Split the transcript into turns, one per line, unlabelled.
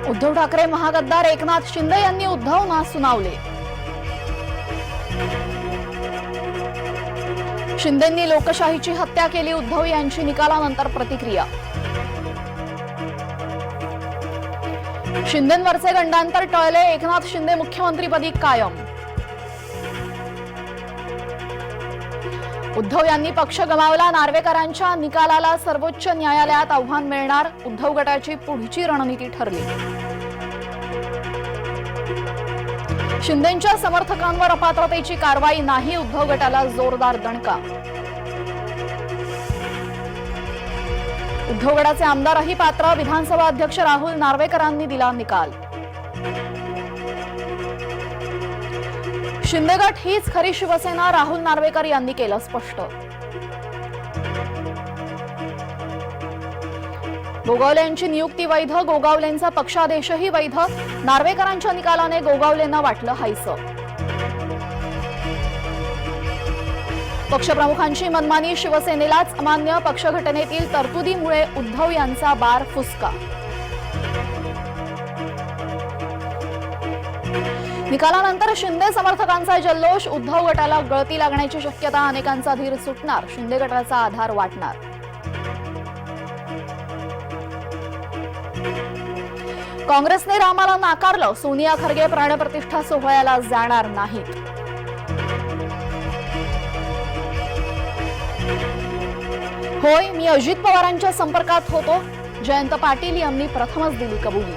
उद्धव ठाकरे महागद्दार एकनाथ शिंदे यांनी उद्धवना सुनावले। शिंदेंनी लोकशाहीची हत्या केली, उद्धव यांची निकालानंतर प्रतिक्रिया। शिंदेंवरचे गंडांतर टळले, एकनाथ शिंदे मुख्यमंत्रीपदी कायम। उद्धव यांनी पक्ष गमावला, नार्वेकरांच्या निकालाला सर्वोच्च न्यायालयात आव्हान मिळणार, उद्धव गटाची पुढची रणनीती ठरली। शिंदेंच्या समर्थकांवर अपात्रतेची कारवाई नाही, उद्धव गटाला जोरदार दणका। उद्धव गटाचे आमदारही पात्र, विधानसभा अध्यक्ष राहुल नार्वेकरांनी दिला निकाल। शिंदे गट हीच खरी शिवसेना, राहुल नार्वेकर यांनी केलं स्पष्ट। गोगावले यांची नियुक्ती वैध, गोगावलेंचा पक्षादेशही वैध, नार्वेकरांच्या निकालाने गोगावलेंना वाटलं हायसं। पक्षप्रमुखांची मनमानी शिवसेनेलाच अमान्य, पक्षघटनेतील तरतुदीमुळे उद्धव यांचा बार फुसका। निकालानंतर शिंदे समर्थकांचा जल्लोष, उद्धव गटाला गळती लागण्याची शक्यता, अनेकांचा धीर सुटणार, शिंदे गटाचा आधार वाटणार। काँग्रेसने रामाला नाकारलं, सोनिया खरगे प्राणप्रतिष्ठा सोहळ्याला जाणार नाहीत। होय, मी अजित पवारांच्या संपर्कात होतो, जयंत पाटील यांनी प्रथमच दिली कबुली।